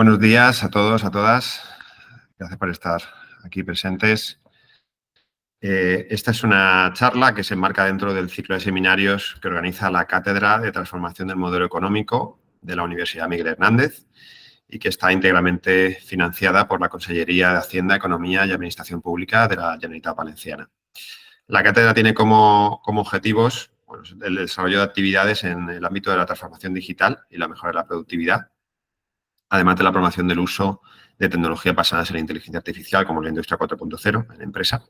Buenos días a todos, a todas. Gracias por estar aquí presentes. Esta es una charla que se enmarca dentro del ciclo de seminarios que organiza la Cátedra de Transformación del Modelo Económico de la Universidad Miguel Hernández y que está íntegramente financiada por la Consellería de Hacienda, Economía y Administración Pública de la Generalitat Valenciana. La cátedra tiene como objetivos el desarrollo de actividades en el ámbito de la transformación digital y la mejora de la productividad, además de la promoción del uso de tecnologías basadas en la inteligencia artificial, como la industria 4.0 en la empresa,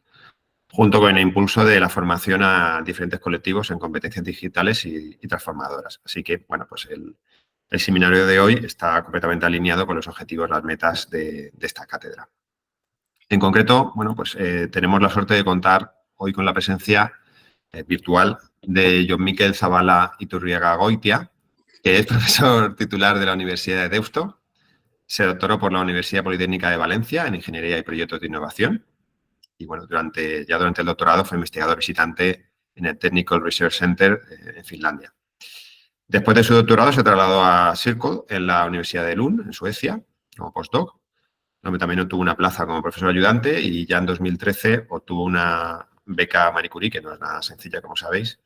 junto con el impulso de la formación a diferentes colectivos en competencias digitales y transformadoras. Así que, bueno, pues el seminario de hoy está completamente alineado con los objetivos, las metas de esta cátedra. En concreto, bueno, pues tenemos la suerte de contar hoy con la presencia virtual de Jon Miquel Zabala Iturriaga Goitia, que es profesor titular de la Universidad de Deusto. Se doctoró por la Universidad Politécnica de Valencia en Ingeniería y Proyectos de Innovación. Y bueno, durante el doctorado fue investigador visitante en el Technical Research Center en Finlandia. Después de su doctorado se trasladó a Circle en la Universidad de Lund, en Suecia, como postdoc, donde también obtuvo una plaza como profesor ayudante y ya en 2013 obtuvo una beca Marie Curie, que no es nada sencilla, como sabéis,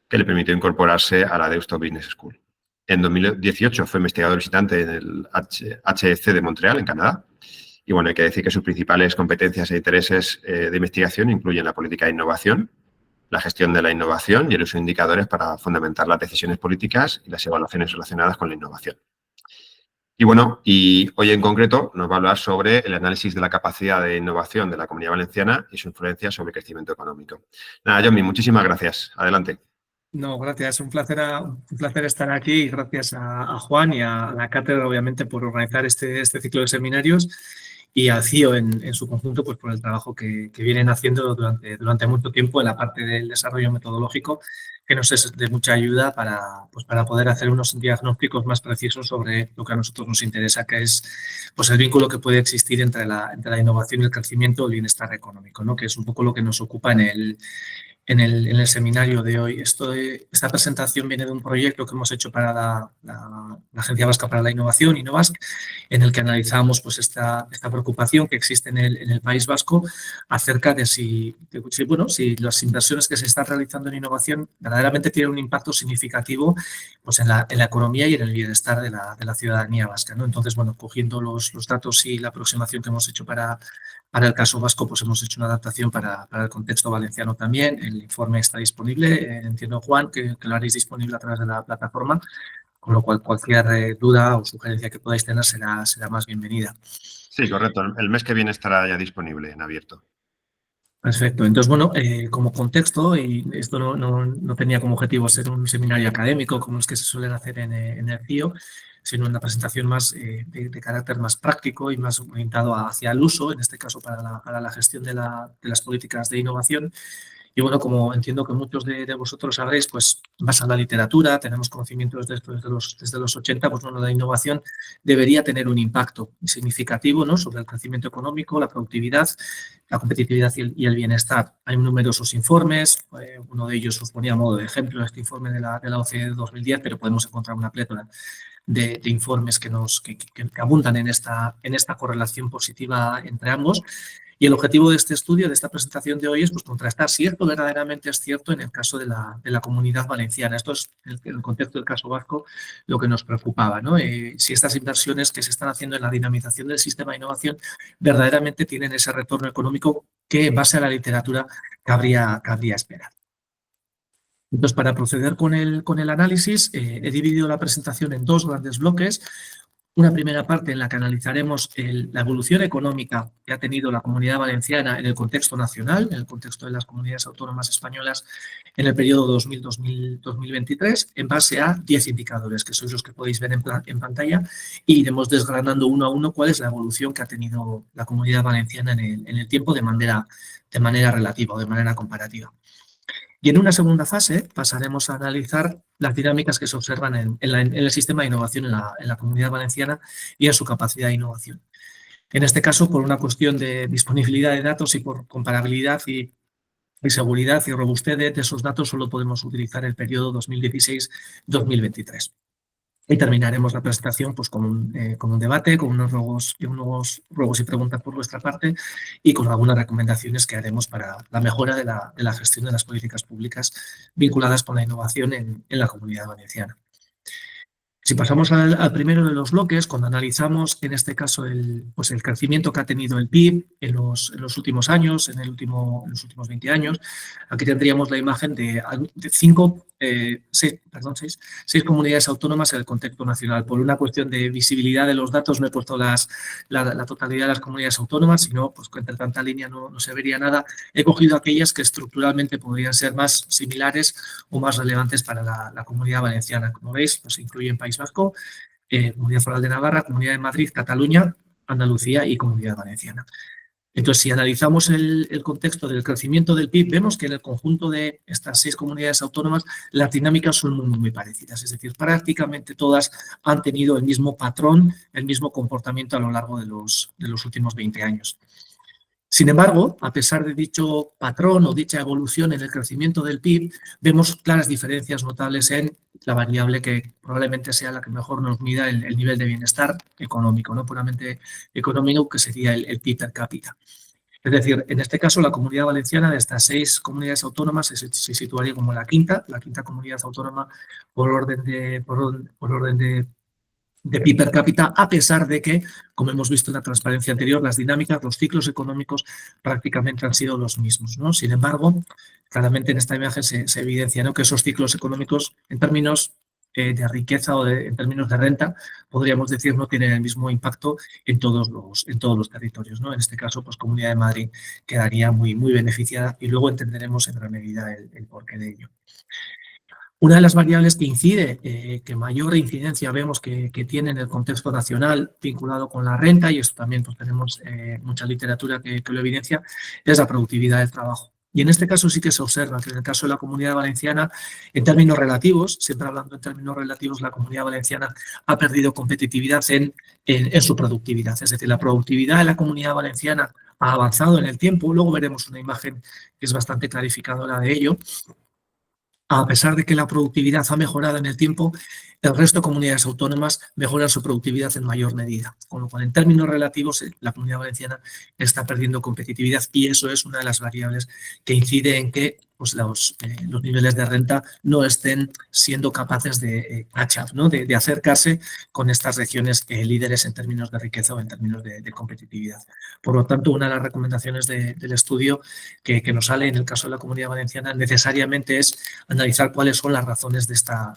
que le permitió incorporarse a la Deusto Business School. En 2018 fue investigador visitante en el HEC de Montreal, en Canadá. Y bueno, hay que decir que sus principales competencias e intereses de investigación incluyen la política de innovación, la gestión de la innovación y el uso de indicadores para fundamentar las decisiones políticas y las evaluaciones relacionadas con la innovación. Y bueno, y hoy en concreto nos va a hablar sobre el análisis de la capacidad de innovación de la Comunidad Valenciana y su influencia sobre el crecimiento económico. Nada, Jonmi, muchísimas gracias. Adelante. No, gracias. Un placer estar aquí y gracias a Juan y a la cátedra, obviamente, por organizar este ciclo de seminarios y al CIO en su conjunto pues por el trabajo que vienen haciendo durante mucho tiempo en la parte del desarrollo metodológico, que nos es de mucha ayuda para poder hacer unos diagnósticos más precisos sobre lo que a nosotros nos interesa, que es pues el vínculo que puede existir entre la innovación y el crecimiento y el bienestar económico, ¿no? Que es un poco lo que nos ocupa en el seminario de hoy. Esta presentación viene de un proyecto que hemos hecho para la Agencia Vasca para la Innovación, Innovask, en el que analizamos pues, esta preocupación que existe en el País Vasco acerca de si las inversiones que se están realizando en innovación verdaderamente tienen un impacto significativo pues, en la economía y en el bienestar de la ciudadanía vasca, ¿no? Entonces, bueno, cogiendo los datos y la aproximación que hemos hecho para el caso vasco, pues hemos hecho una adaptación para el contexto valenciano también. El informe está disponible. Entiendo, Juan, que lo haréis disponible a través de la plataforma, con lo cual cualquier duda o sugerencia que podáis tener será más bienvenida. Sí, correcto. El mes que viene estará ya disponible en abierto. Perfecto. Entonces, bueno, como contexto, y esto no tenía como objetivo ser un seminario académico como los que se suelen hacer en el CIO, sino una presentación más de carácter más práctico y más orientado hacia el uso, en este caso para la gestión de las políticas de innovación. Y bueno, como entiendo que muchos de vosotros sabréis, pues basa en la literatura, tenemos conocimientos desde los 80, pues bueno, la innovación debería tener un impacto significativo, ¿no? Sobre el crecimiento económico, la productividad, la competitividad y el bienestar. Hay numerosos informes, uno de ellos os ponía a modo de ejemplo este informe de la OCDE de 2010, pero podemos encontrar una plétora de informes que abundan en esta correlación positiva entre ambos. Y el objetivo de este estudio, de esta presentación de hoy, es pues, contrastar si esto verdaderamente es cierto en el caso de la Comunidad Valenciana. Esto es, en el contexto del caso vasco, lo que nos preocupaba, ¿no? Si estas inversiones que se están haciendo en la dinamización del sistema de innovación verdaderamente tienen ese retorno económico que, en base a la literatura, cabría esperar. Entonces, para proceder con el análisis, he dividido la presentación en dos grandes bloques. Una primera parte en la que analizaremos la evolución económica que ha tenido la Comunidad Valenciana en el contexto nacional, en el contexto de las comunidades autónomas españolas en el periodo 2000-2023, en base a 10 indicadores, que sois los que podéis ver en pantalla, y iremos desgranando uno a uno cuál es la evolución que ha tenido la Comunidad Valenciana en el tiempo de manera relativa o de manera comparativa. Y en una segunda fase pasaremos a analizar las dinámicas que se observan en el sistema de innovación en la Comunidad Valenciana y en su capacidad de innovación. En este caso, por una cuestión de disponibilidad de datos y por comparabilidad y seguridad y robustez de esos datos, solo podemos utilizar el periodo 2016-2023. Y terminaremos la presentación pues, con un debate, con unos ruegos y preguntas por vuestra parte y con algunas recomendaciones que haremos para la mejora de la gestión de las políticas públicas vinculadas con la innovación en la Comunidad Valenciana. Si pasamos al primero de los bloques, cuando analizamos en este caso el crecimiento que ha tenido el PIB en los últimos años, en los últimos 20 años, aquí tendríamos la imagen de seis comunidades autónomas en el contexto nacional. Por una cuestión de visibilidad de los datos no he puesto la totalidad de las comunidades autónomas, sino pues, que entre tanta línea no se vería nada. He cogido aquellas que estructuralmente podrían ser más similares o más relevantes para la Comunidad Valenciana. Como veis, pues incluyen País Vasco, Comunidad Foral de Navarra, Comunidad de Madrid, Cataluña, Andalucía y Comunidad Valenciana. Entonces, si analizamos el contexto del crecimiento del PIB, vemos que en el conjunto de estas 6 comunidades autónomas las dinámicas son muy parecidas. Es decir, prácticamente todas han tenido el mismo patrón, el mismo comportamiento a lo largo de los últimos 20 años. Sin embargo, a pesar de dicho patrón o dicha evolución en el crecimiento del PIB, vemos claras diferencias notables en la variable que probablemente sea la que mejor nos mida el nivel de bienestar económico, no puramente económico, que sería el PIB per cápita. Es decir, en este caso la Comunidad Valenciana de estas 6 comunidades autónomas se situaría como la quinta comunidad autónoma por orden de PIB per cápita, a pesar de que, como hemos visto en la transparencia anterior, las dinámicas, los ciclos económicos prácticamente han sido los mismos, ¿no? Sin embargo, claramente en esta imagen se evidencia, ¿no?, que esos ciclos económicos, en términos de riqueza o en términos de renta, podríamos decir, no tienen el mismo impacto en todos los territorios, ¿no? En este caso, pues Comunidad de Madrid quedaría muy beneficiada y luego entenderemos en gran medida el porqué de ello. Una de las variables que incide, que mayor incidencia vemos que tiene en el contexto nacional vinculado con la renta, y esto también pues, tenemos mucha literatura que lo evidencia, es la productividad del trabajo. Y en este caso sí que se observa que en el caso de la Comunidad Valenciana, en términos relativos, siempre hablando en términos relativos, la Comunidad Valenciana ha perdido competitividad en su productividad. Es decir, la productividad de la Comunidad Valenciana ha avanzado en el tiempo. Luego veremos una imagen que es bastante clarificadora de ello. A pesar de que la productividad ha mejorado en el tiempo, el resto de comunidades autónomas mejoran su productividad en mayor medida. Con lo cual, en términos relativos, la Comunidad Valenciana está perdiendo competitividad y eso es una de las variables que incide en que pues, los niveles de renta no estén siendo capaces de catch up, ¿no? de acercarse con estas regiones líderes en términos de riqueza o en términos de competitividad. Por lo tanto, una de las recomendaciones del estudio que nos sale en el caso de la Comunidad Valenciana necesariamente es analizar cuáles son las razones de esta,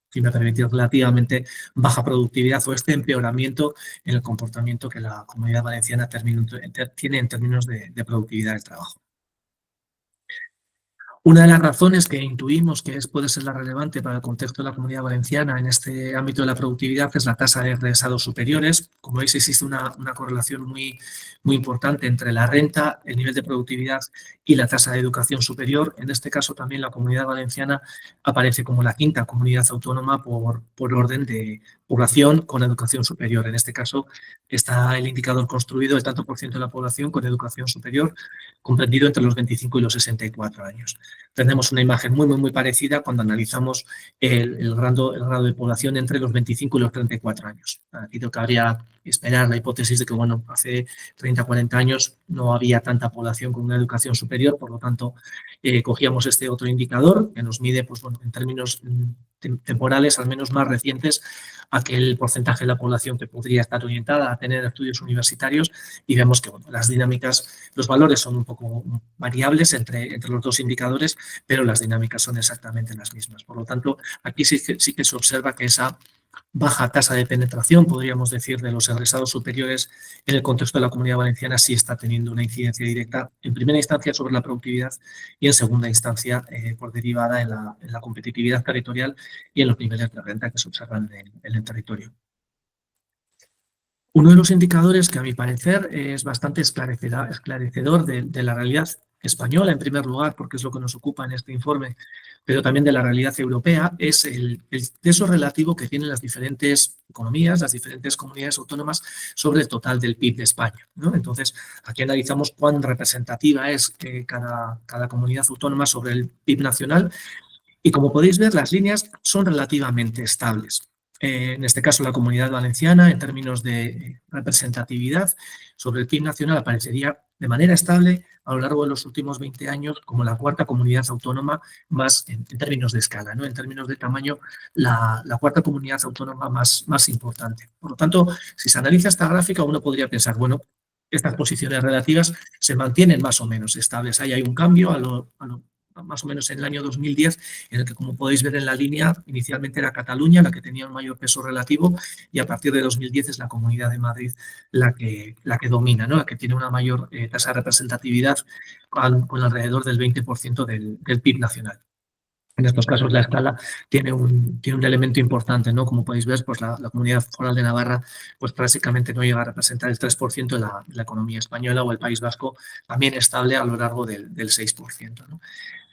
si me permitís, relativamente baja productividad o este empeoramiento en el comportamiento que la Comunidad Valenciana tiene en términos de productividad del trabajo. Una de las razones que intuimos que puede ser la relevante para el contexto de la Comunidad Valenciana en este ámbito de la productividad es la tasa de egresados superiores. Como veis, existe una correlación muy importante entre la renta, el nivel de productividad y la tasa de educación superior. En este caso, también la Comunidad Valenciana aparece como la quinta comunidad autónoma por orden de población con educación superior. En este caso, está el indicador construido, el tanto por ciento de la población con educación superior, comprendido entre los 25 y los 64 años. Tenemos una imagen muy parecida cuando analizamos el grado de población entre los 25 y los 34 años. Aquí cabría esperar la hipótesis de que, bueno, hace 30 o 40 años no había tanta población con una educación superior, por lo tanto, cogíamos este otro indicador que nos mide, pues, bueno, en términos temporales, al menos más recientes, aquel porcentaje de la población que podría estar orientada a tener estudios universitarios y vemos que, bueno, las dinámicas, los valores son un poco variables entre los dos indicadores, pero las dinámicas son exactamente las mismas. Por lo tanto, aquí sí que se observa que esa baja tasa de penetración, podríamos decir, de los egresados superiores en el contexto de la Comunidad Valenciana sí está teniendo una incidencia directa, en primera instancia sobre la productividad y en segunda instancia por derivada en la competitividad territorial y en los niveles de renta que se observan en el territorio. Uno de los indicadores que a mi parecer es bastante esclarecedor de la realidad española, en primer lugar, porque es lo que nos ocupa en este informe, pero también de la realidad europea, es el peso relativo que tienen las diferentes economías, las diferentes comunidades autónomas sobre el total del PIB de España, ¿no? Entonces, aquí analizamos cuán representativa es cada comunidad autónoma sobre el PIB nacional y, como podéis ver, las líneas son relativamente estables. en este caso la Comunidad Valenciana, en términos de representatividad sobre el PIB nacional, aparecería de manera estable a lo largo de los últimos 20 años como la cuarta comunidad autónoma más en términos de escala, ¿no? En términos de tamaño, la cuarta comunidad autónoma más importante. Por lo tanto, si se analiza esta gráfica, uno podría pensar, bueno, estas posiciones relativas se mantienen más o menos estables. Ahí hay un cambio más o menos en el año 2010, en el que, como podéis ver en la línea, inicialmente era Cataluña la que tenía un mayor peso relativo y a partir de 2010 es la Comunidad de Madrid la que domina, ¿no? La que tiene una mayor tasa de representatividad con alrededor del 20% del PIB nacional. En estos casos la escala tiene un elemento importante, ¿no? Como podéis ver, pues la Comunidad Foral de Navarra pues prácticamente no llega a representar el 3% de la economía española, o el País Vasco también estable a lo largo del 6%, ¿no?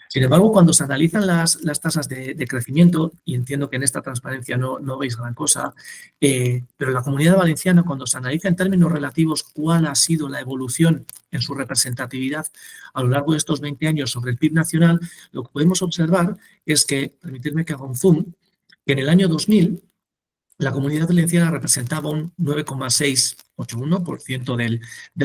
Sin embargo, cuando se analizan las tasas de crecimiento, y entiendo que en esta transparencia no veis gran cosa, pero en la Comunidad Valenciana, cuando se analiza en términos relativos cuál ha sido la evolución en su representatividad a lo largo de estos 20 años sobre el PIB nacional, lo que podemos observar es que, permitidme que haga un zoom, que en el año 2000 la Comunidad Valenciana representaba un 9,681% del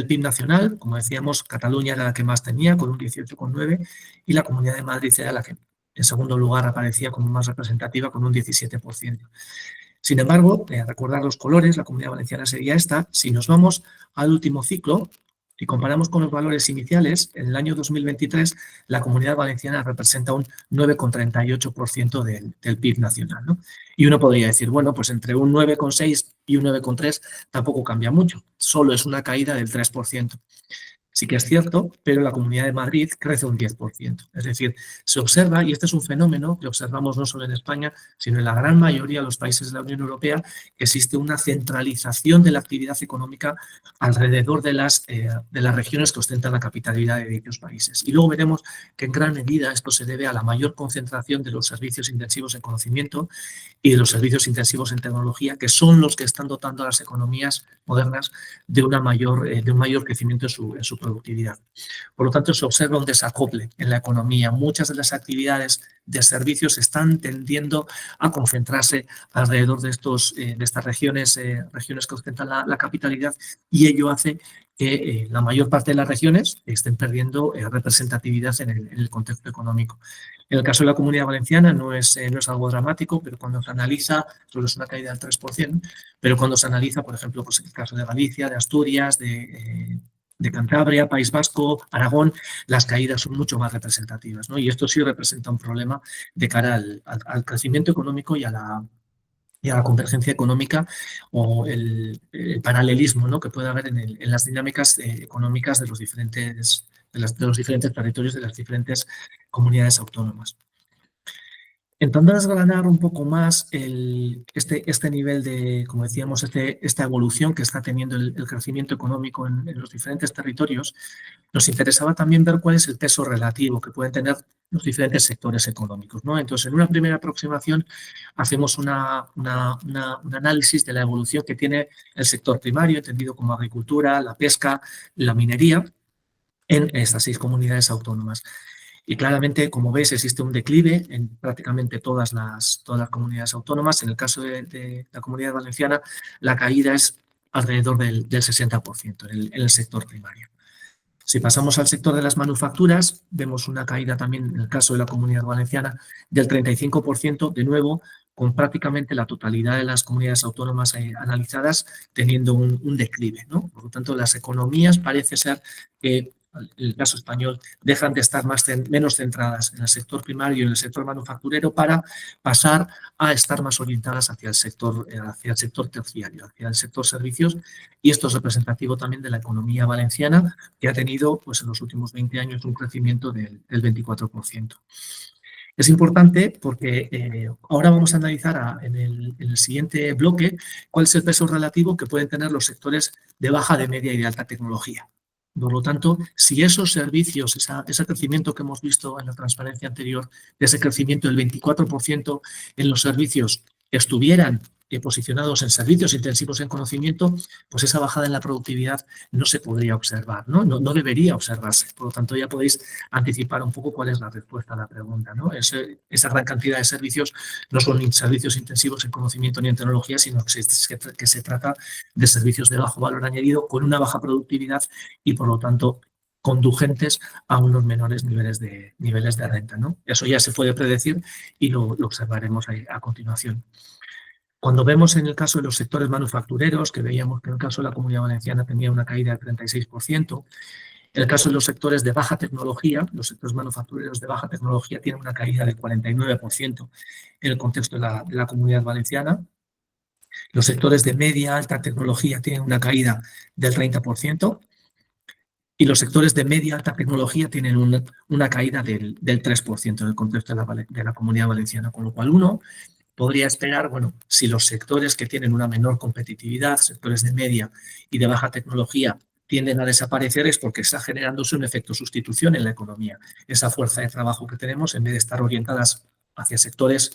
PIB nacional. Como decíamos, Cataluña era la que más tenía, con un 18,9%, y la Comunidad de Madrid era la que en segundo lugar aparecía como más representativa, con un 17%. Sin embargo, recordar los colores, la Comunidad Valenciana sería esta. Si nos vamos al último ciclo y comparamos con los valores iniciales, en el año 2023 la Comunidad Valenciana representa un 9,38% del PIB nacional, ¿no? Y uno podría decir, bueno, pues entre un 9,6 y un 9,3 tampoco cambia mucho, solo es una caída del 3%. Sí que es cierto, pero la Comunidad de Madrid crece un 10%. Es decir, se observa, y este es un fenómeno que observamos no solo en España, sino en la gran mayoría de los países de la Unión Europea, que existe una centralización de la actividad económica alrededor de las regiones que ostentan la capitalidad de dichos países. Y luego veremos que en gran medida esto se debe a la mayor concentración de los servicios intensivos en conocimiento y de los servicios intensivos en tecnología, que son los que están dotando a las economías modernas de un mayor crecimiento en su productividad. Por lo tanto, se observa un desacople en la economía. Muchas de las actividades de servicios están tendiendo a concentrarse alrededor de estas regiones que ostentan la capitalidad, y ello hace que la mayor parte de las regiones estén perdiendo representatividad en el contexto económico. En el caso de la Comunidad Valenciana no es algo dramático, pero cuando se analiza, solo es una caída del 3%, pero cuando se analiza, por ejemplo, pues el caso de Galicia, de Asturias, de Cantabria, País Vasco, Aragón, las caídas son mucho más representativas, ¿no? Y esto sí representa un problema de cara al crecimiento económico y a la convergencia económica, o el paralelismo, ¿no?, que puede haber en las dinámicas económicas de los diferentes territorios, de las diferentes comunidades autónomas. Intentando desgranar un poco más este nivel de, como decíamos, esta evolución que está teniendo el crecimiento económico en los diferentes territorios, nos interesaba también ver cuál es el peso relativo que pueden tener los diferentes sectores económicos, ¿no? Entonces, en una primera aproximación hacemos un análisis de la evolución que tiene el sector primario, entendido como agricultura, la pesca, la minería, en estas 6 comunidades autónomas. Y claramente, como ves, existe un declive en prácticamente todas las comunidades autónomas. En el caso de la Comunidad Valenciana, la caída es alrededor del 60% en el sector primario. Si pasamos al sector de las manufacturas, vemos una caída también, en el caso de la Comunidad Valenciana, del 35%, de nuevo, con prácticamente la totalidad de las comunidades autónomas analizadas teniendo un declive, ¿no? Por lo tanto, las economías parece ser que, en el caso español, dejan de estar menos centradas en el sector primario y en el sector manufacturero para pasar a estar más orientadas hacia el sector terciario, hacia el sector servicios, y esto es representativo también de la economía valenciana, que ha tenido, pues, en los últimos 20 años un crecimiento del 24%. Es importante porque ahora vamos a analizar en el siguiente bloque cuál es el peso relativo que pueden tener los sectores de baja, de media y de alta tecnología. Por lo tanto, si esos servicios, ese crecimiento que hemos visto en la transparencia anterior, de ese crecimiento del 24% en los servicios, estuvieran posicionados en servicios intensivos en conocimiento, pues esa bajada en la productividad no se podría observar, ¿no? No debería observarse. Por lo tanto, ya podéis anticipar un poco cuál es la respuesta a la pregunta, ¿no? Esa gran cantidad de servicios no son servicios intensivos en conocimiento ni en tecnología, sino que se trata de servicios de bajo valor añadido con una baja productividad y, por lo tanto, conducentes a unos menores niveles de renta, ¿no? Eso ya se puede predecir y lo observaremos a continuación. Cuando vemos en el caso de los sectores manufactureros, que veíamos que en el caso de la Comunidad Valenciana tenía una caída del 36%, en el caso de los sectores de baja tecnología, los sectores manufactureros de baja tecnología tienen una caída del 49% en el contexto de la Comunidad Valenciana. Los sectores de media alta tecnología tienen una caída del 30%. Y los sectores de media alta tecnología tienen una caída del 3% en el contexto de la Comunidad Valenciana, con lo cual uno podría esperar, bueno, si los sectores que tienen una menor competitividad, sectores de media y de baja tecnología, tienden a desaparecer, es porque está generándose un efecto sustitución en la economía. Esa fuerza de trabajo que tenemos, en vez de estar orientadas hacia sectores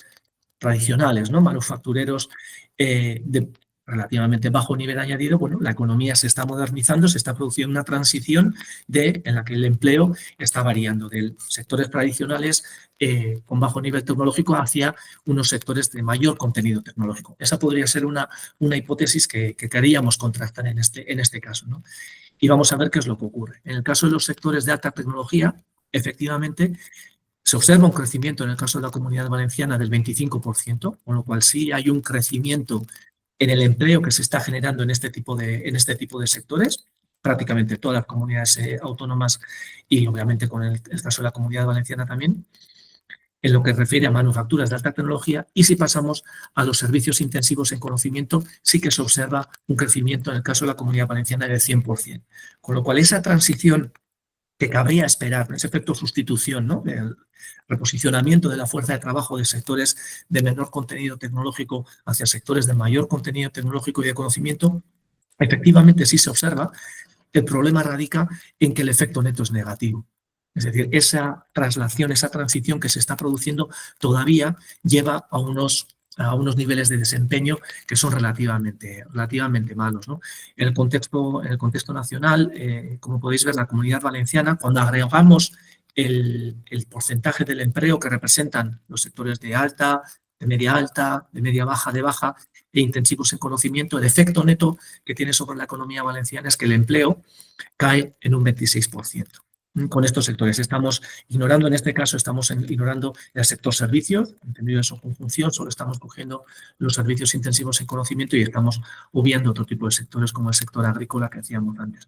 tradicionales, ¿no? Manufactureros de relativamente bajo nivel añadido, bueno, la economía se está modernizando, se está produciendo una transición en la que el empleo está variando de sectores tradicionales con bajo nivel tecnológico hacia unos sectores de mayor contenido tecnológico. Esa podría ser una hipótesis que queríamos contrastar en este caso, ¿no? Y vamos a ver qué es lo que ocurre. En el caso de los sectores de alta tecnología, efectivamente, se observa un crecimiento en el caso de la Comunidad Valenciana del 25%, con lo cual sí hay un crecimiento en el empleo que se está generando en este tipo de sectores, prácticamente todas las comunidades autónomas y obviamente con el caso de la Comunidad Valenciana también, en lo que refiere a manufacturas de alta tecnología. Y si pasamos a los servicios intensivos en conocimiento, sí que se observa un crecimiento en el caso de la Comunidad Valenciana del 100%. Con lo cual esa transición que cabría esperar, ese efecto sustitución, ¿no? El reposicionamiento de la fuerza de trabajo de sectores de menor contenido tecnológico hacia sectores de mayor contenido tecnológico y de conocimiento, efectivamente sí se observa. El problema radica en que el efecto neto es negativo. Es decir, esa traslación, esa transición que se está produciendo todavía lleva a unos niveles de desempeño que son relativamente malos, ¿no? En el contexto nacional, como podéis ver, la Comunidad Valenciana, cuando agregamos el porcentaje del empleo que representan los sectores de alta, de media baja, de baja e intensivos en conocimiento, el efecto neto que tiene sobre la economía valenciana es que el empleo cae en un 26%. Con estos sectores estamos ignorando, en este caso estamos ignorando el sector servicios, entendido en su conjunción, solo estamos cogiendo los servicios intensivos en conocimiento y estamos obviando otro tipo de sectores como el sector agrícola que decíamos antes.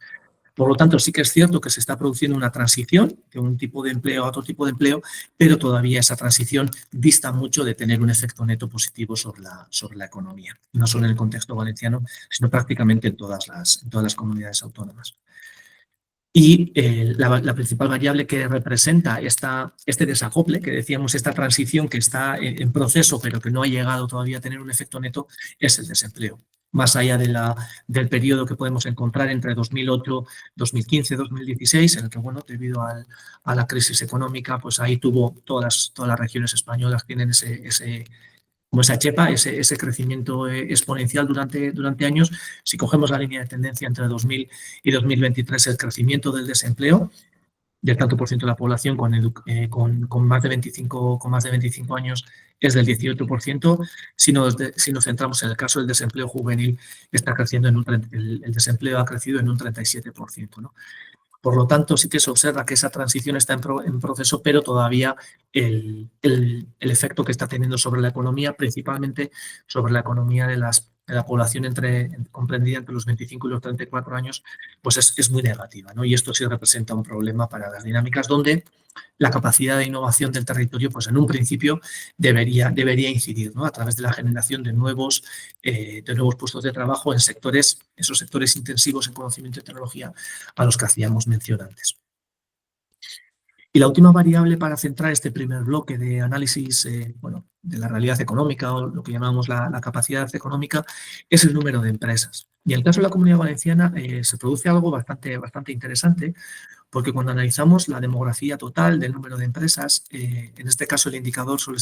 Por lo tanto, sí que es cierto que se está produciendo una transición de un tipo de empleo a otro tipo de empleo, pero todavía esa transición dista mucho de tener un efecto neto positivo sobre la economía, no solo en el contexto valenciano, sino prácticamente en todas las comunidades autónomas. Y la principal variable que representa este desacople, que decíamos, esta transición que está en proceso pero que no ha llegado todavía a tener un efecto neto, es el desempleo. Más allá del periodo que podemos encontrar entre 2008, 2015, 2016, en el que, bueno, debido a la crisis económica, pues ahí todas las regiones españolas tienen como esa chepa, ese crecimiento exponencial durante años. Si cogemos la línea de tendencia entre 2000 y 2023, el crecimiento del desempleo del tanto por ciento de la población con más de 25 años es del 18%. Si nos centramos en el caso del desempleo juvenil, está creciendo el desempleo ha crecido en un 37%, ¿no? Por lo tanto, sí que se observa que esa transición está en proceso, pero todavía el efecto que está teniendo sobre la economía, principalmente sobre la economía de la población comprendida entre los 25 y los 34 años, pues es muy negativa, ¿no? Y esto sí representa un problema para las dinámicas donde la capacidad de innovación del territorio, pues en un principio debería incidir, ¿no? A través de la generación de nuevos puestos de trabajo en esos sectores intensivos en conocimiento y tecnología a los que hacíamos mención antes. Y la última variable para centrar este primer bloque de análisis de la realidad económica o lo que llamamos la capacidad económica es el número de empresas. Y en el caso de la Comunidad Valenciana se produce algo bastante interesante, porque cuando analizamos la demografía total del número de empresas, en este caso el indicador solo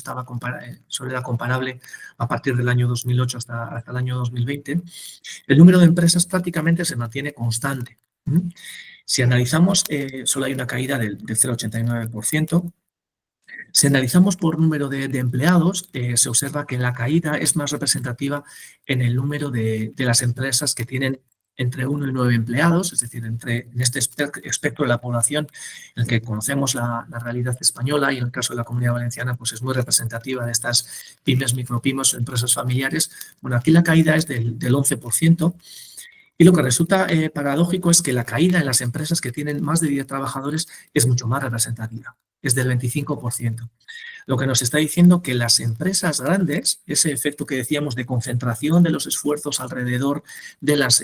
era comparable a partir del año 2008 hasta el año 2020, el número de empresas prácticamente se mantiene constante. Si analizamos, solo hay una caída del 0,89%. Si analizamos por número de empleados, se observa que la caída es más representativa en el número de las empresas que tienen entre 1 y 9 empleados, es decir, en este espectro de la población en el que conocemos la realidad española, y en el caso de la Comunidad Valenciana pues es muy representativa de estas pymes, micropymes o empresas familiares. Bueno, aquí la caída es del 11%. Y lo que resulta paradójico es que la caída en las empresas que tienen más de 10 trabajadores es mucho más representativa, es del 25%. Lo que nos está diciendo que las empresas grandes, ese efecto que decíamos de concentración de los esfuerzos alrededor de las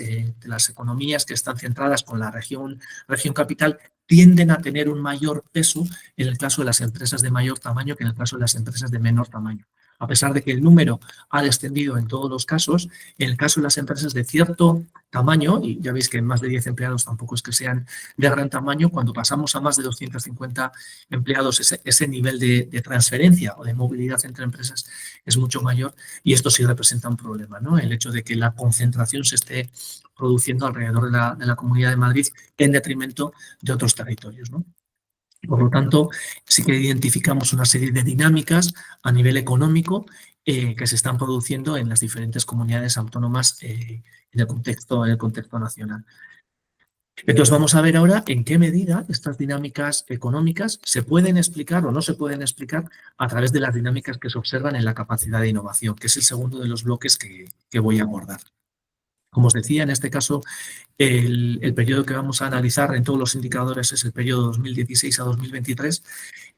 economías que están centradas con la región capital, tienden a tener un mayor peso en el caso de las empresas de mayor tamaño que en el caso de las empresas de menor tamaño. A pesar de que el número ha descendido en todos los casos, en el caso de las empresas de cierto tamaño, y ya veis que más de 10 empleados tampoco es que sean de gran tamaño, cuando pasamos a más de 250 empleados, ese nivel de transferencia o de movilidad entre empresas es mucho mayor, y esto sí representa un problema, ¿no? El hecho de que la concentración se esté produciendo alrededor de la Comunidad de Madrid en detrimento de otros territorios, ¿no? Por lo tanto, sí que identificamos una serie de dinámicas a nivel económico que se están produciendo en las diferentes comunidades autónomas en el contexto nacional. Entonces, vamos a ver ahora en qué medida estas dinámicas económicas se pueden explicar o no se pueden explicar a través de las dinámicas que se observan en la capacidad de innovación, que es el segundo de los bloques que voy a abordar. Como os decía, en este caso, el periodo que vamos a analizar en todos los indicadores es el periodo 2016 a 2023,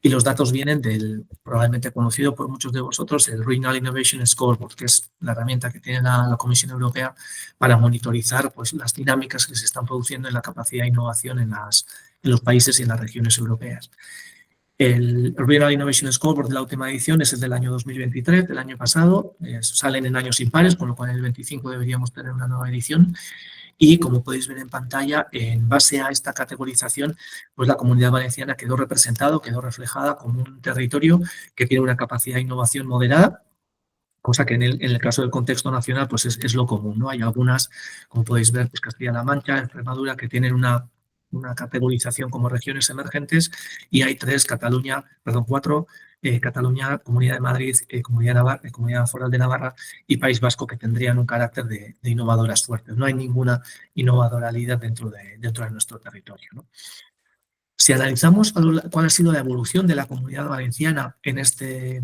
y los datos vienen del probablemente conocido por muchos de vosotros, el Regional Innovation Scoreboard, que es la herramienta que tiene la Comisión Europea para monitorizar pues, las dinámicas que se están produciendo en la capacidad de innovación en los países y en las regiones europeas. El Regional Innovation Scoreboard de la última edición es el del año 2023, del año pasado. Salen en años impares, con lo cual en el 25 deberíamos tener una nueva edición. Y como podéis ver en pantalla, en base a esta categorización, pues la Comunidad Valenciana quedó reflejada como un territorio que tiene una capacidad de innovación moderada, cosa que en el caso del contexto nacional pues es lo común, ¿no? Hay algunas, como podéis ver, pues Castilla-La Mancha, Extremadura, que tienen una categorización como regiones emergentes, y hay cuatro, Cataluña, Comunidad de Madrid, Comunidad Foral de Navarra y País Vasco, que tendrían un carácter de innovadoras fuertes. No hay ninguna innovadoralidad dentro de nuestro territorio, ¿no? Si analizamos cuál ha sido la evolución de la Comunidad Valenciana en este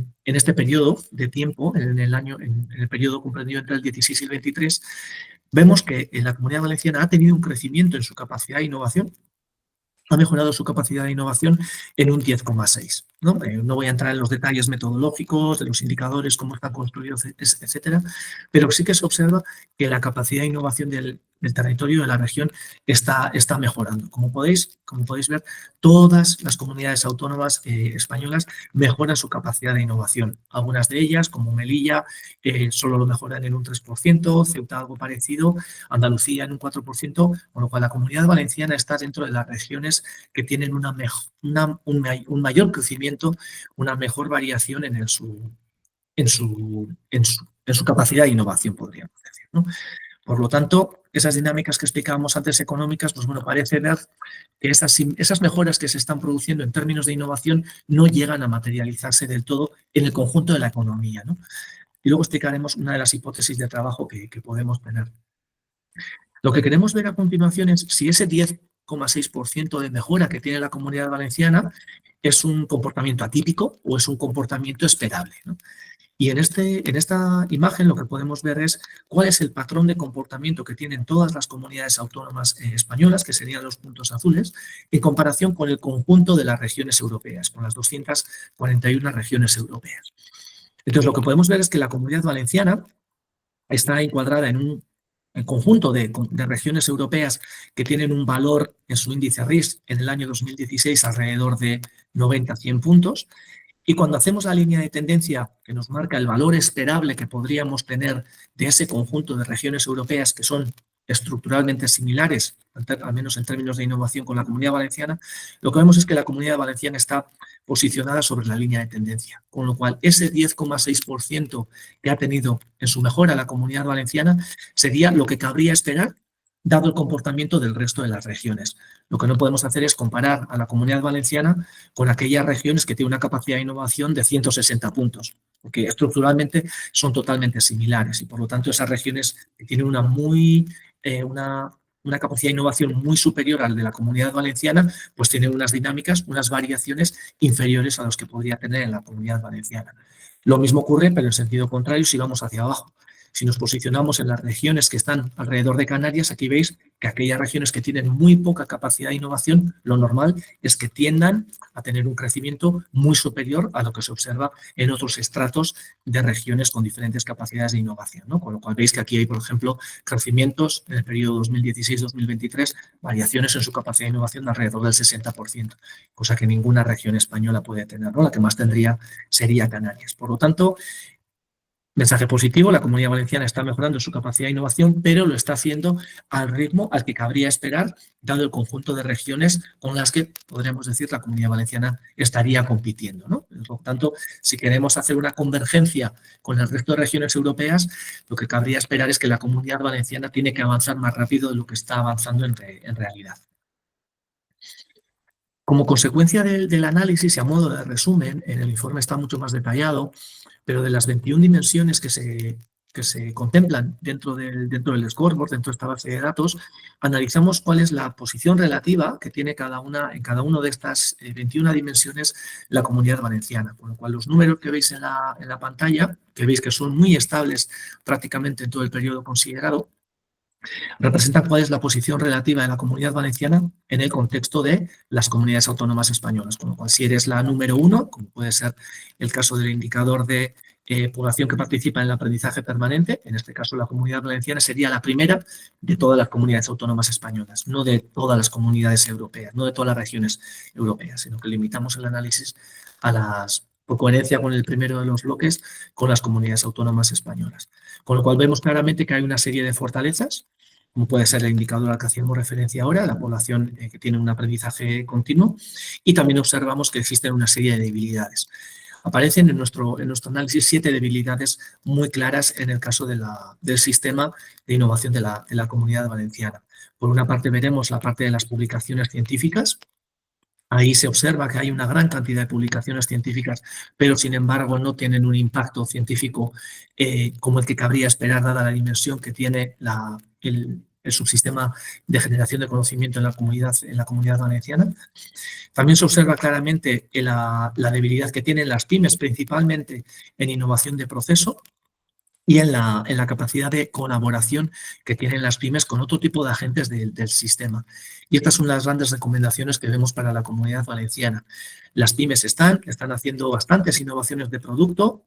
periodo de tiempo, en el periodo comprendido entre el 16 y el 23, vemos que la Comunidad Valenciana ha tenido un crecimiento en su capacidad de innovación, ha mejorado su capacidad de innovación en un 10,6. ¿No? No voy a entrar en los detalles metodológicos, de los indicadores, cómo están construidos, etcétera, pero sí que se observa que la capacidad de innovación del territorio de la región está mejorando. Como podéis ver, todas las comunidades autónomas españolas mejoran su capacidad de innovación. Algunas de ellas, como Melilla, solo lo mejoran en un 3%, Ceuta algo parecido, Andalucía en un 4%, con lo cual la Comunidad Valenciana está dentro de las regiones que tienen un mayor crecimiento, una mejor variación en su capacidad de innovación, podríamos decir, ¿no? Por lo tanto, esas dinámicas que explicábamos antes económicas, pues bueno, parece ver que esas mejoras que se están produciendo en términos de innovación no llegan a materializarse del todo en el conjunto de la economía, ¿no? Y luego explicaremos una de las hipótesis de trabajo que podemos tener. Lo que queremos ver a continuación es si ese 10,6% de mejora que tiene la Comunidad Valenciana es un comportamiento atípico o es un comportamiento esperable, ¿no? Y en esta imagen lo que podemos ver es cuál es el patrón de comportamiento que tienen todas las comunidades autónomas españolas, que serían los puntos azules, en comparación con el conjunto de las regiones europeas, con las 241 regiones europeas. Entonces, lo que podemos ver es que la Comunidad Valenciana está encuadrada en el conjunto de regiones europeas que tienen un valor en su índice RIS en el año 2016 alrededor de 90-100 puntos. Y cuando hacemos la línea de tendencia que nos marca el valor esperable que podríamos tener de ese conjunto de regiones europeas que son estructuralmente similares, al menos en términos de innovación con la Comunidad Valenciana, lo que vemos es que la Comunidad Valenciana está posicionada sobre la línea de tendencia, con lo cual ese 10,6% que ha tenido en su mejora la Comunidad Valenciana sería lo que cabría esperar dado el comportamiento del resto de las regiones. Lo que no podemos hacer es comparar a la Comunidad Valenciana con aquellas regiones que tienen una capacidad de innovación de 160 puntos, porque estructuralmente son totalmente similares y por lo tanto esas regiones que tienen una capacidad de innovación muy superior al de la Comunidad Valenciana, pues tienen unas dinámicas, unas variaciones inferiores a los que podría tener en la Comunidad Valenciana. Lo mismo ocurre, pero en sentido contrario, si vamos hacia abajo. Si nos posicionamos en las regiones que están alrededor de Canarias, aquí veis que aquellas regiones que tienen muy poca capacidad de innovación, lo normal es que tiendan a tener un crecimiento muy superior a lo que se observa en otros estratos de regiones con diferentes capacidades de innovación, ¿no? Con lo cual veis que aquí hay, por ejemplo, crecimientos en el periodo 2016-2023, variaciones en su capacidad de innovación de alrededor del 60%, cosa que ninguna región española puede tener, ¿no? La que más tendría sería Canarias. Por lo tanto, mensaje positivo, la Comunidad Valenciana está mejorando su capacidad de innovación, pero lo está haciendo al ritmo al que cabría esperar, dado el conjunto de regiones con las que, podríamos decir, la Comunidad Valenciana estaría compitiendo, ¿no? Por lo tanto, si queremos hacer una convergencia con el resto de regiones europeas, lo que cabría esperar es que la Comunidad Valenciana tiene que avanzar más rápido de lo que está avanzando en realidad. Como consecuencia del análisis y a modo de resumen, en el informe está mucho más detallado, pero de las 21 dimensiones que se contemplan dentro del scoreboard, dentro de esta base de datos, analizamos cuál es la posición relativa que tiene en cada una de estas 21 dimensiones la Comunidad Valenciana. Con lo cual, los números que veis en la pantalla, que veis que son muy estables prácticamente en todo el periodo considerado, representan cuál es la posición relativa de la Comunidad Valenciana en el contexto de las comunidades autónomas españolas. Con lo cual, si eres la número 1, como puede ser el caso del indicador de población que participa en el aprendizaje permanente, en este caso la Comunidad Valenciana sería la primera de todas las comunidades autónomas españolas, no de todas las comunidades europeas, no de todas las regiones europeas, sino que limitamos el análisis por coherencia con el primero de los bloques, con las comunidades autónomas españolas. Con lo cual vemos claramente que hay una serie de fortalezas, como puede ser el indicador al que hacíamos referencia ahora, la población que tiene un aprendizaje continuo, y también observamos que existen una serie de debilidades. Aparecen en nuestro análisis 7 debilidades muy claras en el caso del sistema de innovación de la Comunidad Valenciana. Por una parte veremos la parte de las publicaciones científicas. Ahí se observa que hay una gran cantidad de publicaciones científicas, pero sin embargo no tienen un impacto científico como el que cabría esperar dada la dimensión que tiene el subsistema de generación de conocimiento en la Comunidad Valenciana. También se observa claramente la debilidad que tienen las pymes, principalmente en innovación de proceso, y en la capacidad de colaboración que tienen las pymes con otro tipo de agentes del sistema. Y estas son las grandes recomendaciones que vemos para la Comunidad Valenciana. Las pymes están haciendo bastantes innovaciones de producto,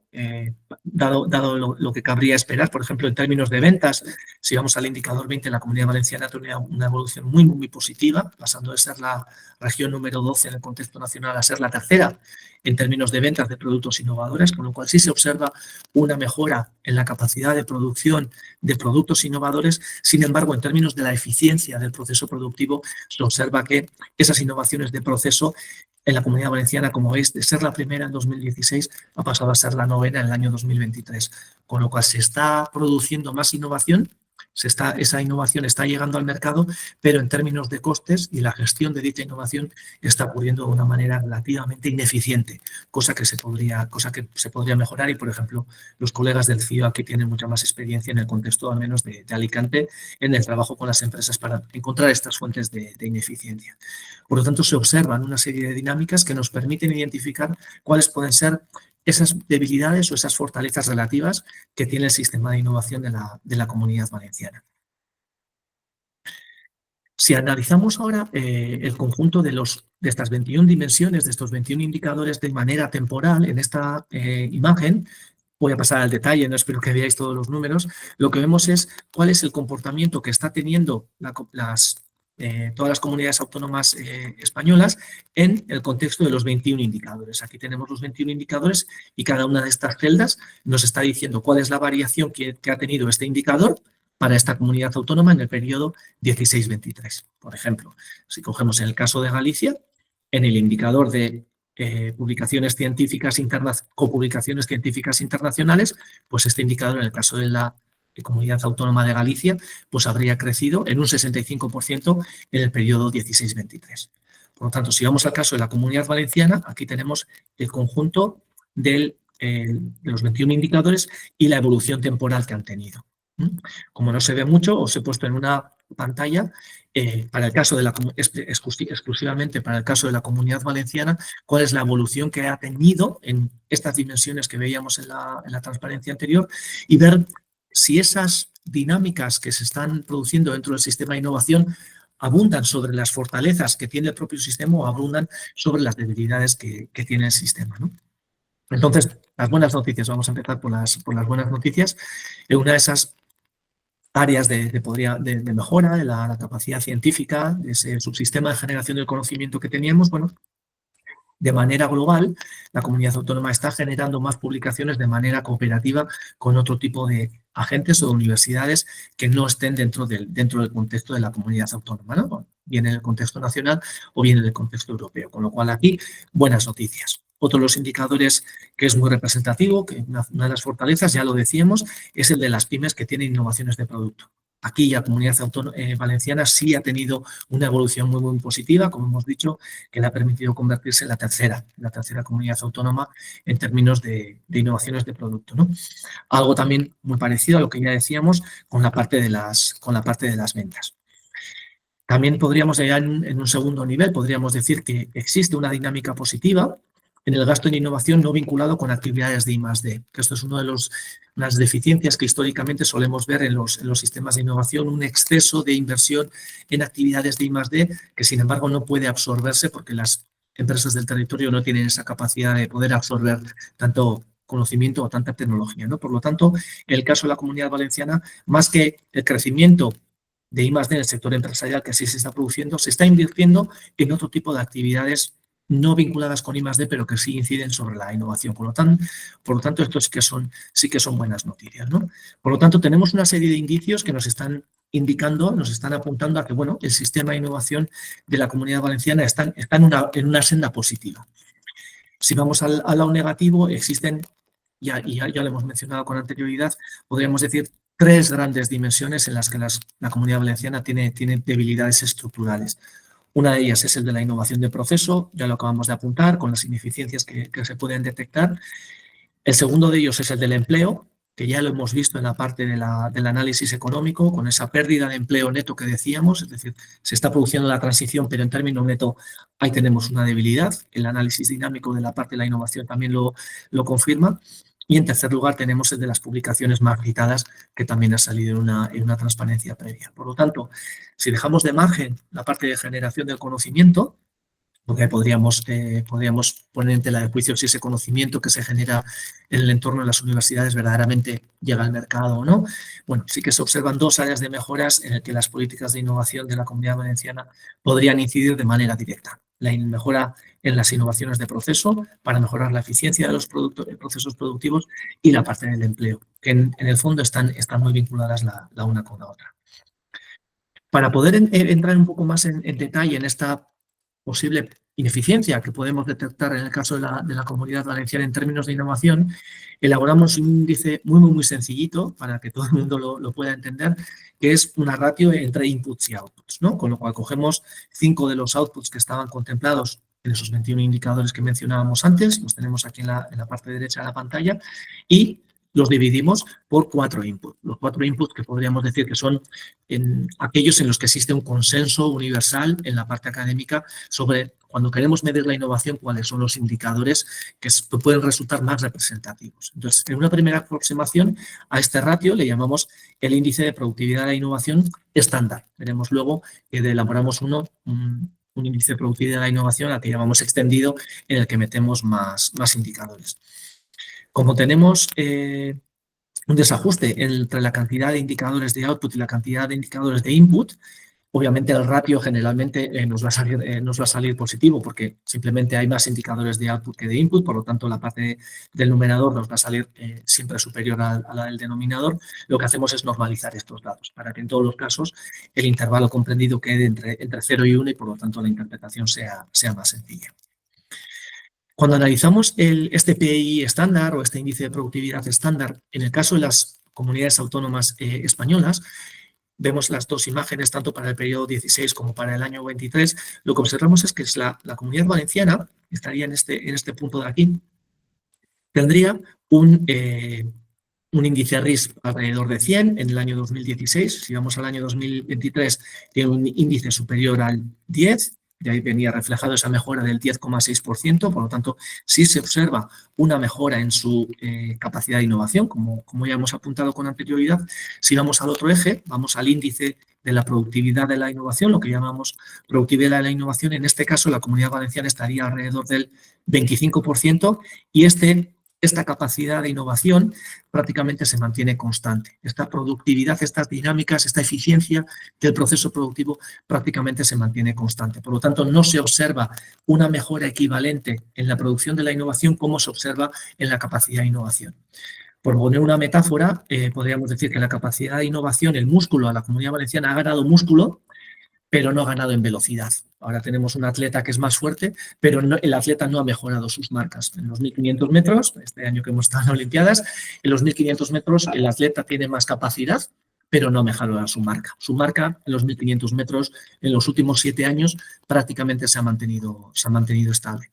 dado lo que cabría esperar, por ejemplo, en términos de ventas. Si vamos al indicador 20, la Comunidad Valenciana tiene una evolución muy, muy positiva, pasando de ser la región número 12 en el contexto nacional a ser la tercera en términos de ventas de productos innovadores, con lo cual sí se observa una mejora en la capacidad de producción de productos innovadores. Sin embargo, en términos de la eficiencia del proceso productivo, se observa que esas innovaciones de proceso en la Comunidad Valenciana, como veis, de ser la primera en 2016, ha pasado a ser la novena en el año 2023, con lo cual se está produciendo más innovación. Esa innovación está llegando al mercado, pero en términos de costes y la gestión de dicha innovación está ocurriendo de una manera relativamente ineficiente, cosa que se podría mejorar y, por ejemplo, los colegas del CIO aquí tienen mucha más experiencia en el contexto, al menos de Alicante, en el trabajo con las empresas para encontrar estas fuentes de ineficiencia. Por lo tanto, se observan una serie de dinámicas que nos permiten identificar cuáles pueden ser esas debilidades o esas fortalezas relativas que tiene el sistema de innovación de la Comunidad Valenciana. Si analizamos ahora el conjunto de estas 21 dimensiones, de estos 21 indicadores de manera temporal en esta imagen, voy a pasar al detalle, no espero que veáis todos los números. Lo que vemos es cuál es el comportamiento que está teniendo todas las comunidades autónomas españolas en el contexto de los 21 indicadores. Aquí tenemos los 21 indicadores y cada una de estas celdas nos está diciendo cuál es la variación que ha tenido este indicador para esta comunidad autónoma en el periodo 16-23. Por ejemplo, si cogemos en el caso de Galicia, en el indicador de publicaciones científicas copublicaciones científicas internacionales, pues este indicador en el caso de la Comunidad Autónoma de Galicia, pues habría crecido en un 65% en el periodo 16-23. Por lo tanto, si vamos al caso de la Comunidad Valenciana, aquí tenemos el conjunto de los 21 indicadores y la evolución temporal que han tenido. Como no se ve mucho, os he puesto en una pantalla para el caso de exclusivamente para el caso de la Comunidad Valenciana, cuál es la evolución que ha tenido en estas dimensiones que veíamos en la transparencia anterior y ver si esas dinámicas que se están produciendo dentro del sistema de innovación abundan sobre las fortalezas que tiene el propio sistema o abundan sobre las debilidades que tiene el sistema, ¿no? Entonces, las buenas noticias, vamos a empezar por las buenas noticias. Una de esas áreas de mejora de la capacidad científica, de ese subsistema de generación del conocimiento que teníamos, bueno, de manera global, la comunidad autónoma está generando más publicaciones de manera cooperativa con otro tipo de agentes o universidades que no estén dentro del contexto de la comunidad autónoma, ¿no? Bien en el contexto nacional o bien en el contexto europeo. Con lo cual aquí, buenas noticias. Otro de los indicadores que es muy representativo, que una de las fortalezas, ya lo decíamos, es el de las pymes que tienen innovaciones de producto. Aquí la Comunidad Valenciana sí ha tenido una evolución muy positiva, como hemos dicho, que le ha permitido convertirse en la tercera comunidad autónoma en términos de innovaciones de producto, ¿no? Algo también muy parecido a lo que ya decíamos con la parte de las ventas. También podríamos, ya en un segundo nivel, podríamos decir que existe una dinámica positiva en el gasto en innovación no vinculado con actividades de I+D, que esto es una de las deficiencias que históricamente solemos ver en los sistemas de innovación, un exceso de inversión en actividades de I+D que, sin embargo, no puede absorberse porque las empresas del territorio no tienen esa capacidad de poder absorber tanto conocimiento o tanta tecnología, ¿no? Por lo tanto, en el caso de la Comunidad Valenciana, más que el crecimiento de I+D en el sector empresarial que así se está produciendo, se está invirtiendo en otro tipo de actividades no vinculadas con I+D, pero que sí inciden sobre la innovación. Por lo tanto, esto sí que son buenas noticias, ¿no? Por lo tanto, tenemos una serie de indicios que nos están indicando, nos están apuntando a que, bueno, el sistema de innovación de la Comunidad Valenciana está en una senda positiva. Si vamos al lado negativo, existen, ya lo hemos mencionado con anterioridad, podríamos decir 3 grandes dimensiones en las que la Comunidad Valenciana tiene debilidades estructurales. Una de ellas es el de la innovación de proceso, ya lo acabamos de apuntar, con las ineficiencias que se pueden detectar. El segundo de ellos es el del empleo, que ya lo hemos visto en la parte del análisis económico, con esa pérdida de empleo neto que decíamos, es decir, se está produciendo la transición, pero en términos neto ahí tenemos una debilidad. El análisis dinámico de la parte de la innovación también lo confirma. Y en tercer lugar tenemos el de las publicaciones más citadas, que también ha salido en una transparencia previa. Por lo tanto, si dejamos de margen la parte de generación del conocimiento, porque podríamos poner en tela de juicio si ese conocimiento que se genera en el entorno de las universidades verdaderamente llega al mercado o no. Bueno, sí que se observan 2 áreas de mejoras en las que las políticas de innovación de la Comunidad Valenciana podrían incidir de manera directa. La mejora en las innovaciones de proceso para mejorar la eficiencia de los procesos productivos y la parte del empleo, que en el fondo están muy vinculadas la una con la otra. Para poder entrar un poco más en detalle en esta posible ineficiencia que podemos detectar en el caso de la Comunidad Valenciana en términos de innovación, elaboramos un índice muy sencillito para que todo el mundo lo pueda entender, que es una ratio entre inputs y outputs, ¿no? Con lo cual cogemos 5 de los outputs que estaban contemplados en esos 21 indicadores que mencionábamos antes, los tenemos aquí en la parte derecha de la pantalla, y los dividimos por 4 inputs. Los 4 inputs que podríamos decir que son aquellos en los que existe un consenso universal en la parte académica sobre cuando queremos medir la innovación, cuáles son los indicadores que pueden resultar más representativos. Entonces, en una primera aproximación a este ratio le llamamos el índice de productividad de la innovación estándar. Veremos luego que elaboramos un índice de productividad de la innovación al que llamamos extendido, en el que metemos más indicadores. Como tenemos un desajuste entre la cantidad de indicadores de output y la cantidad de indicadores de input, obviamente el ratio generalmente nos va a salir positivo porque simplemente hay más indicadores de output que de input, por lo tanto la parte del numerador nos va a salir siempre superior a la del denominador. Lo que hacemos es normalizar estos datos para que en todos los casos el intervalo comprendido quede entre 0 y 1 y por lo tanto la interpretación sea más sencilla. Cuando analizamos este PI estándar o este índice de productividad estándar, en el caso de las comunidades autónomas españolas, vemos las dos imágenes, tanto para el periodo 16 como para el año 23. Lo que observamos es que la Comunidad Valenciana, estaría en este punto de aquí, tendría un índice RISC alrededor de 100 en el año 2016. Si vamos al año 2023, tiene un índice superior al 10. De ahí venía reflejado esa mejora del 10,6%, por lo tanto, sí se observa una mejora en su capacidad de innovación, como ya hemos apuntado con anterioridad. Si vamos al otro eje, vamos al índice de la productividad de la innovación, lo que llamamos productividad de la innovación. En este caso, la Comunidad Valenciana estaría alrededor del 25% y esta capacidad de innovación prácticamente se mantiene constante. Esta productividad, estas dinámicas, esta eficiencia del proceso productivo prácticamente se mantiene constante. Por lo tanto, no se observa una mejora equivalente en la producción de la innovación como se observa en la capacidad de innovación. Por poner una metáfora, podríamos decir que la capacidad de innovación, el músculo a la Comunidad Valenciana ha ganado músculo, pero no ha ganado en velocidad. Ahora tenemos un atleta que es más fuerte, pero el atleta no ha mejorado sus marcas. En los 1.500 metros, este año que hemos estado en Olimpiadas, en los 1.500 metros el atleta tiene más capacidad, pero no ha mejorado su marca. Su marca en los 1.500 metros en los últimos 7 años prácticamente se ha mantenido estable.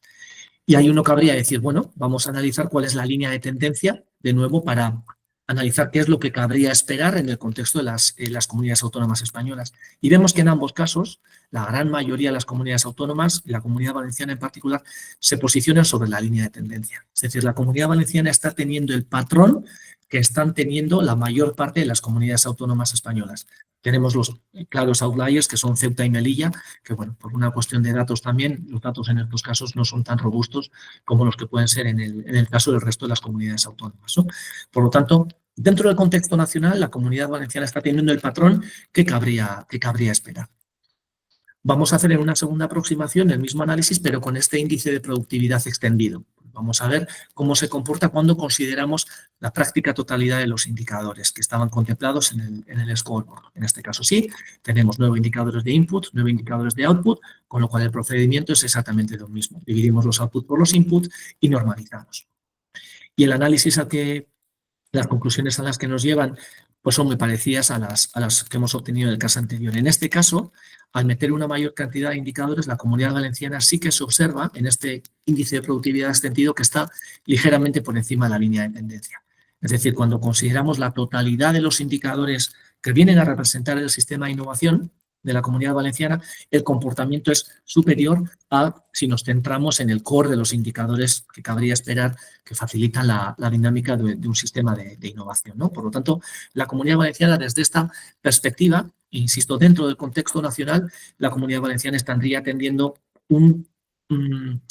Y ahí uno cabría decir, bueno, vamos a analizar cuál es la línea de tendencia, de nuevo, para analizar qué es lo que cabría esperar en el contexto de las comunidades autónomas españolas. Y vemos que en ambos casos, la gran mayoría de las comunidades autónomas, y la Comunidad Valenciana en particular, se posicionan sobre la línea de tendencia. Es decir, la Comunidad Valenciana está teniendo el patrón que están teniendo la mayor parte de las comunidades autónomas españolas. Tenemos los claros outliers, que son Ceuta y Melilla, que, bueno, por una cuestión de datos también, los datos en estos casos no son tan robustos como los que pueden ser en el caso del resto de las comunidades autónomas, ¿no? Por lo tanto, dentro del contexto nacional, la Comunidad Valenciana está teniendo el patrón que cabría esperar. Vamos a hacer en una segunda aproximación el mismo análisis, pero con este índice de productividad extendido. Vamos a ver cómo se comporta cuando consideramos la práctica totalidad de los indicadores que estaban contemplados en el scoreboard. En este caso sí, tenemos 9 indicadores de input, 9 indicadores de output, con lo cual el procedimiento es exactamente lo mismo. Dividimos los output por los inputs y normalizamos. Y el análisis las conclusiones a las que nos llevan pues son muy parecidas a las que hemos obtenido en el caso anterior. En este caso, al meter una mayor cantidad de indicadores, la Comunidad Valenciana sí que se observa en este índice de productividad extendido que está ligeramente por encima de la línea de tendencia. Es decir, cuando consideramos la totalidad de los indicadores que vienen a representar el sistema de innovación de la Comunidad Valenciana, el comportamiento es superior a si nos centramos en el core de los indicadores que cabría esperar que facilitan la dinámica de un sistema de innovación, ¿no? Por lo tanto, la Comunidad Valenciana desde esta perspectiva, insisto, dentro del contexto nacional, la Comunidad Valenciana estaría atendiendo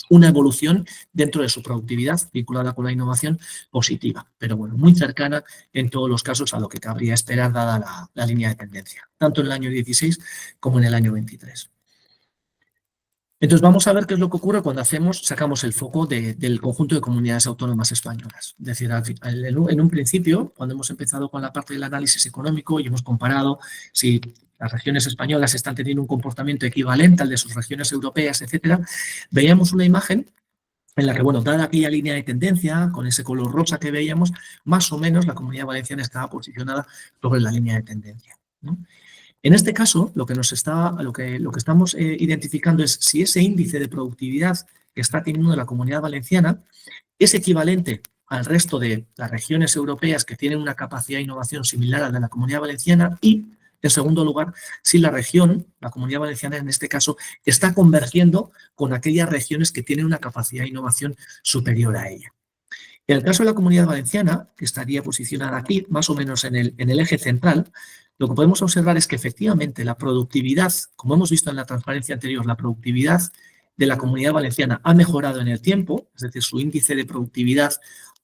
una evolución dentro de su productividad vinculada con la innovación positiva, pero bueno, muy cercana en todos los casos a lo que cabría esperar dada la línea de tendencia, tanto en el año 16 como en el año 23. Entonces vamos a ver qué es lo que ocurre cuando sacamos el foco del conjunto de comunidades autónomas españolas. Es decir, en un principio, cuando hemos empezado con la parte del análisis económico y hemos comparado si las regiones españolas están teniendo un comportamiento equivalente al de sus regiones europeas, etcétera, veíamos una imagen en la que, bueno, dada aquella línea de tendencia, con ese color rosa que veíamos, más o menos la Comunidad Valenciana estaba posicionada sobre la línea de tendencia, ¿no? En este caso, lo que estamos identificando es si ese índice de productividad que está teniendo la Comunidad Valenciana es equivalente al resto de las regiones europeas que tienen una capacidad de innovación similar a la de la Comunidad Valenciana y, en segundo lugar, si la Comunidad Valenciana en este caso, está convergiendo con aquellas regiones que tienen una capacidad de innovación superior a ella. En el caso de la Comunidad Valenciana, que estaría posicionada aquí, más o menos en el eje central, lo que podemos observar es que efectivamente la productividad, como hemos visto en la transparencia anterior, la productividad de la Comunidad Valenciana ha mejorado en el tiempo, es decir, su índice de productividad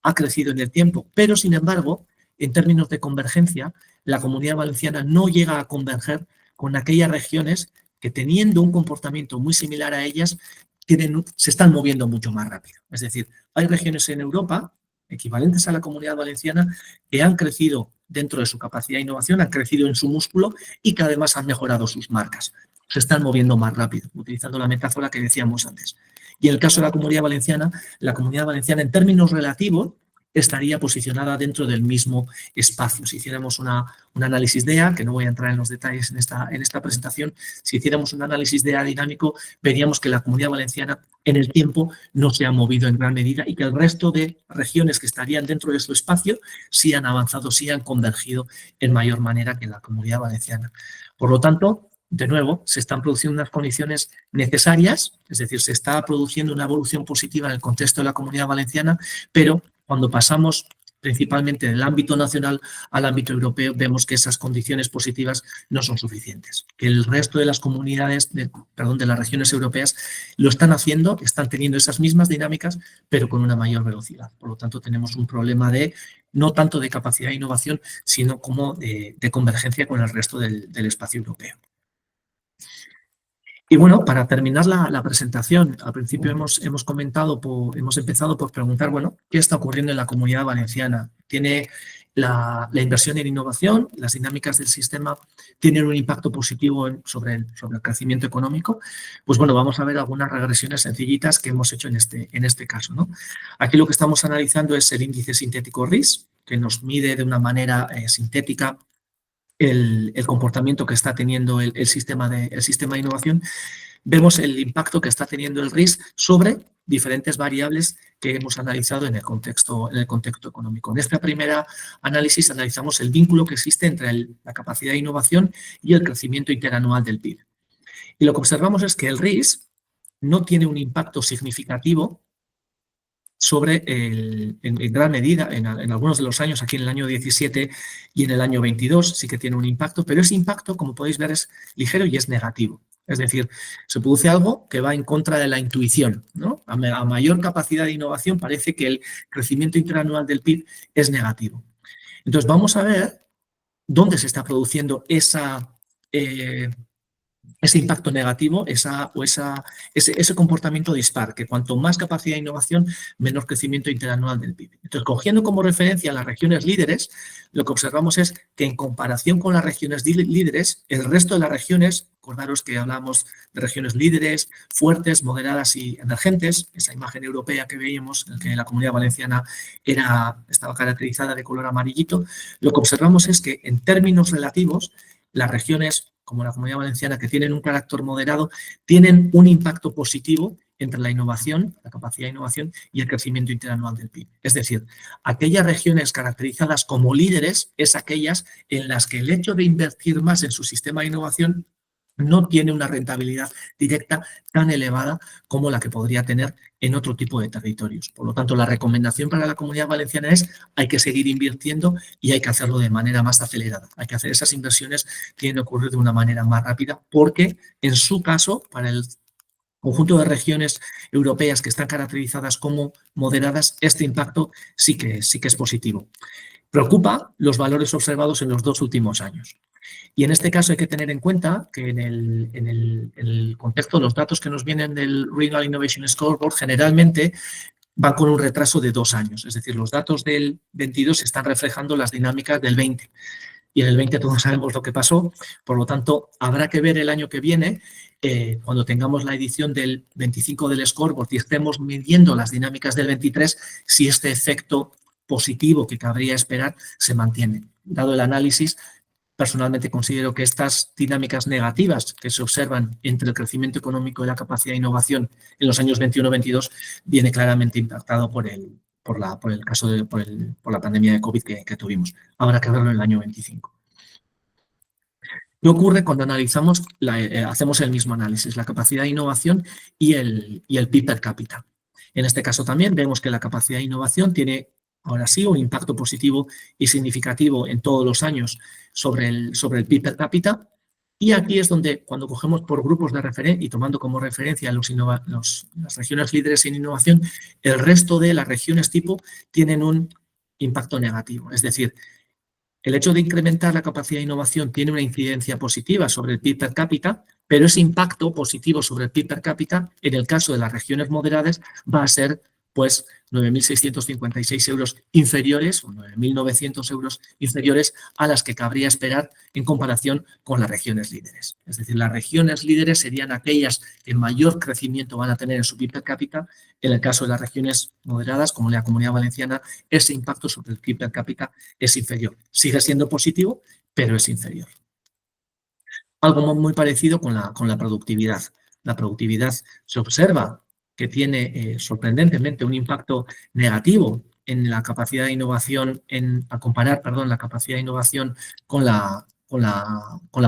ha crecido en el tiempo, pero sin embargo, en términos de convergencia, la Comunidad Valenciana no llega a converger con aquellas regiones que, teniendo un comportamiento muy similar a ellas, se están moviendo mucho más rápido. Es decir, hay regiones en Europa equivalentes a la Comunidad Valenciana que han crecido dentro de su capacidad de innovación, han crecido en su músculo y que además han mejorado sus marcas. Se están moviendo más rápido, utilizando la metáfora que decíamos antes. Y en el caso de la Comunidad Valenciana en términos relativos estaría posicionada dentro del mismo espacio. Si hiciéramos un análisis DEA, que no voy a entrar en los detalles en esta presentación, si hiciéramos un análisis DEA dinámico, veríamos que la Comunidad Valenciana en el tiempo no se ha movido en gran medida y que el resto de regiones que estarían dentro de su espacio sí han avanzado, sí han convergido en mayor manera que la Comunidad Valenciana. Por lo tanto, de nuevo, se están produciendo unas condiciones necesarias, es decir, se está produciendo una evolución positiva en el contexto de la Comunidad Valenciana, pero cuando pasamos principalmente del ámbito nacional al ámbito europeo, vemos que esas condiciones positivas no son suficientes, que el resto de las comunidades, de las regiones europeas lo están haciendo, están teniendo esas mismas dinámicas, pero con una mayor velocidad. Por lo tanto, tenemos un problema no tanto de capacidad de innovación, sino como de convergencia con el resto del espacio europeo. Y bueno, para terminar la presentación, al principio hemos empezado por preguntar, bueno, ¿qué está ocurriendo en la Comunidad Valenciana? ¿Tiene la inversión en innovación, las dinámicas del sistema, tienen un impacto positivo sobre el crecimiento económico? Pues bueno, vamos a ver algunas regresiones sencillitas que hemos hecho en este caso, ¿no? Aquí lo que estamos analizando es el índice sintético RIS, que nos mide de una manera sintética el comportamiento que está teniendo el sistema de innovación. Vemos el impacto que está teniendo el RIS sobre diferentes variables que hemos analizado en el contexto económico. En este primer análisis analizamos el vínculo que existe entre la capacidad de innovación y el crecimiento interanual del PIB. Y lo que observamos es que el RIS no tiene un impacto significativo sobre, en gran medida, en algunos de los años, aquí en el año 17 y en el año 22 sí que tiene un impacto, pero ese impacto, como podéis ver, es ligero y es negativo. Es decir, se produce algo que va en contra de la intuición, ¿no? A mayor capacidad de innovación parece que el crecimiento interanual del PIB es negativo. Entonces, vamos a ver dónde se está produciendo ese impacto negativo, ese comportamiento dispar, que cuanto más capacidad de innovación, menor crecimiento interanual del PIB. Entonces, cogiendo como referencia las regiones líderes, lo que observamos es que en comparación con las regiones líderes, el resto de las regiones, acordaros que hablamos de regiones líderes, fuertes, moderadas y emergentes, esa imagen europea que veíamos, en la que la Comunidad Valenciana estaba caracterizada de color amarillito, lo que observamos es que en términos relativos, las regiones como la Comunidad Valenciana, que tienen un carácter moderado, tienen un impacto positivo entre la innovación, la capacidad de innovación y el crecimiento interanual del PIB. Es decir, aquellas regiones caracterizadas como líderes es aquellas en las que el hecho de invertir más en su sistema de innovación no tiene una rentabilidad directa tan elevada como la que podría tener en otro tipo de territorios. Por lo tanto, la recomendación para la Comunidad Valenciana es hay que seguir invirtiendo y hay que hacerlo de manera más acelerada. Hay que hacer esas inversiones, tienen que ocurrir de una manera más rápida porque, en su caso, para el conjunto de regiones europeas que están caracterizadas como moderadas, este impacto sí que es positivo. Preocupa los valores observados en los 2 últimos años. Y en este caso hay que tener en cuenta que en el contexto, los datos que nos vienen del Regional Innovation Scoreboard generalmente van con un retraso de 2 años. Es decir, los datos del 22 están reflejando las dinámicas del 20. Y en el 20 todos sabemos lo que pasó. Por lo tanto, habrá que ver el año que viene, cuando tengamos la edición del 25 del Scoreboard y estemos midiendo las dinámicas del 23, si este efecto positivo que cabría esperar se mantiene. Dado el análisis, personalmente considero que estas dinámicas negativas que se observan entre el crecimiento económico y la capacidad de innovación en los años 21-22 viene claramente impactado por la pandemia de COVID que tuvimos. Habrá que verlo en el año 25. ¿Qué ocurre cuando analizamos, hacemos el mismo análisis, la capacidad de innovación y el PIB per cápita? En este caso también vemos que la capacidad de innovación tiene, ahora sí, un impacto positivo y significativo en todos los años sobre el PIB per cápita Y aquí es donde, cuando cogemos por grupos de referencia y tomando como referencia las regiones líderes en innovación, el resto de las regiones tipo tienen un impacto negativo. Es decir, el hecho de incrementar la capacidad de innovación tiene una incidencia positiva sobre el PIB per cápita, pero ese impacto positivo sobre el PIB per cápita, en el caso de las regiones moderadas, va a ser pues 9.656 euros inferiores o 9.900 euros inferiores a las que cabría esperar en comparación con las regiones líderes. Es decir, las regiones líderes serían aquellas que mayor crecimiento van a tener en su PIB per cápita. En el caso de las regiones moderadas, como la Comunidad Valenciana, ese impacto sobre el PIB per cápita es inferior. Sigue siendo positivo, pero es inferior. Algo muy parecido con la productividad. La productividad se observa que tiene sorprendentemente un impacto negativo en la capacidad de innovación, a comparar, perdón, la capacidad de innovación con la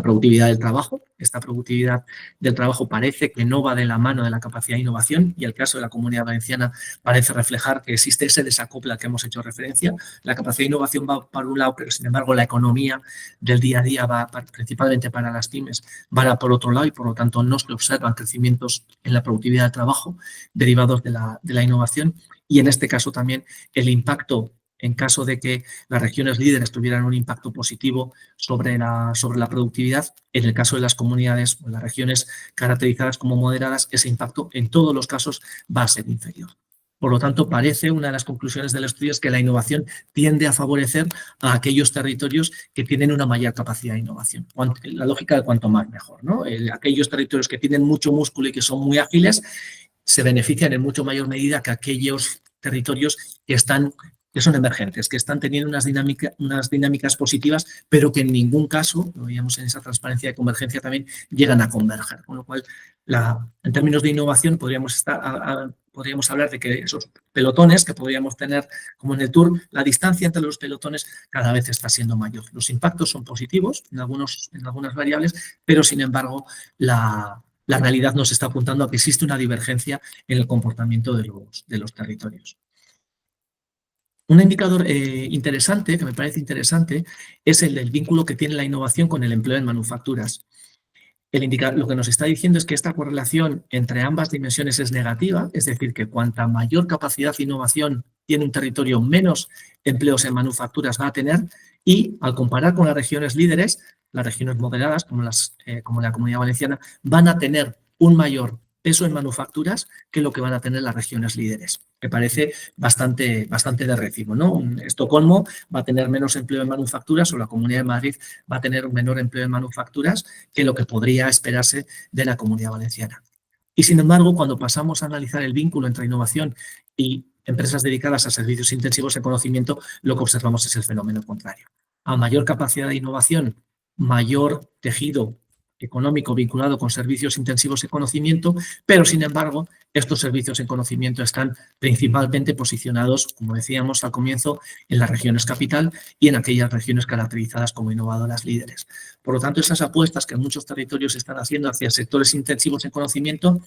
productividad del trabajo. Esta productividad del trabajo parece que no va de la mano de la capacidad de innovación y el caso de la Comunidad Valenciana parece reflejar que existe ese desacople al que hemos hecho referencia. La capacidad de innovación va por un lado, pero sin embargo la economía del día a día va principalmente para las pymes, va por otro lado y por lo tanto no se observan crecimientos en la productividad del trabajo derivados de la innovación y en este caso también el impacto en caso de que las regiones líderes tuvieran un impacto positivo sobre la productividad, en el caso de las comunidades o las regiones caracterizadas como moderadas, ese impacto en todos los casos va a ser inferior. Por lo tanto, parece una de las conclusiones del estudio es que la innovación tiende a favorecer a aquellos territorios que tienen una mayor capacidad de innovación. La lógica de cuanto más mejor, ¿no? Aquellos territorios que tienen mucho músculo y que son muy ágiles se benefician en mucho mayor medida que aquellos territorios que son emergentes, que están teniendo unas dinámicas positivas, pero que en ningún caso, lo veíamos en esa transparencia de convergencia también, llegan a converger. Con lo cual, en términos de innovación, podríamos hablar de que esos pelotones que podríamos tener, como en el Tour, la distancia entre los pelotones cada vez está siendo mayor. Los impactos son positivos en algunas variables, pero sin embargo, la realidad nos está apuntando a que existe una divergencia en el comportamiento de los territorios. Un indicador interesante, que me parece interesante, es el del vínculo que tiene la innovación con el empleo en manufacturas. Lo que nos está diciendo es que esta correlación entre ambas dimensiones es negativa, es decir, que cuanta mayor capacidad de innovación tiene un territorio, menos empleos en manufacturas va a tener y al comparar con las regiones líderes, las regiones moderadas como la Comunidad Valenciana van a tener un mayor peso en manufacturas que lo que van a tener las regiones líderes, que parece bastante de recibo, ¿no? Estocolmo va a tener menos empleo en manufacturas o la Comunidad de Madrid va a tener un menor empleo en manufacturas que lo que podría esperarse de la Comunidad Valenciana. Y sin embargo, cuando pasamos a analizar el vínculo entre innovación y empresas dedicadas a servicios intensivos de conocimiento, lo que observamos es el fenómeno contrario. A mayor capacidad de innovación, mayor tejido económico vinculado con servicios intensivos de conocimiento, pero sin embargo, estos servicios en conocimiento están principalmente posicionados, como decíamos al comienzo, en las regiones capital y en aquellas regiones caracterizadas como innovadoras líderes. Por lo tanto, esas apuestas que en muchos territorios están haciendo hacia sectores intensivos en conocimiento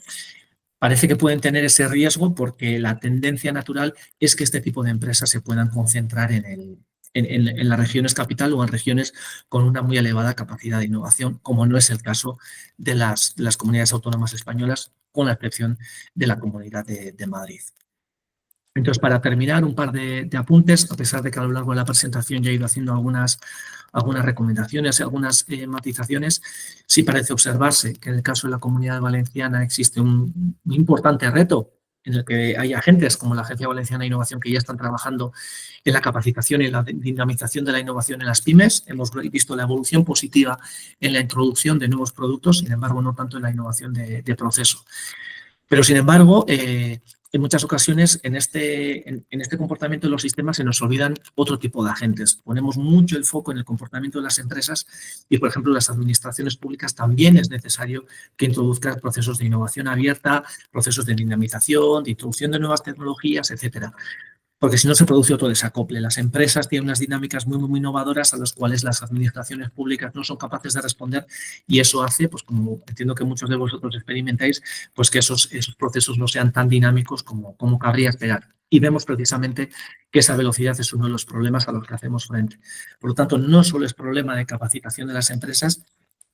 parece que pueden tener ese riesgo porque la tendencia natural es que este tipo de empresas se puedan concentrar en las regiones capital o en regiones con una muy elevada capacidad de innovación, como no es el caso de las comunidades autónomas españolas, con la excepción de la Comunidad de Madrid. Entonces, para terminar, un par de apuntes, a pesar de que a lo largo de la presentación ya he ido haciendo algunas recomendaciones y algunas matizaciones, sí parece observarse que en el caso de la Comunidad Valenciana existe un importante reto en el que hay agentes como la Agencia Valenciana de Innovación que ya están trabajando en la capacitación y la dinamización de la innovación en las pymes. Hemos visto la evolución positiva en la introducción de nuevos productos, sin embargo, no tanto en la innovación de proceso. Pero, sin embargo, en muchas ocasiones en este comportamiento de los sistemas se nos olvidan otro tipo de agentes. Ponemos mucho el foco en el comportamiento de las empresas y, por ejemplo, las administraciones públicas también es necesario que introduzcan procesos de innovación abierta, procesos de dinamización, de introducción de nuevas tecnologías, etcétera. Porque si no se produce otro desacople. Las empresas tienen unas dinámicas muy, muy innovadoras a las cuales las administraciones públicas no son capaces de responder y eso hace, pues como entiendo que muchos de vosotros experimentáis, pues que esos procesos no sean tan dinámicos como cabría esperar. Y vemos precisamente que esa velocidad es uno de los problemas a los que hacemos frente. Por lo tanto, no solo es problema de capacitación de las empresas,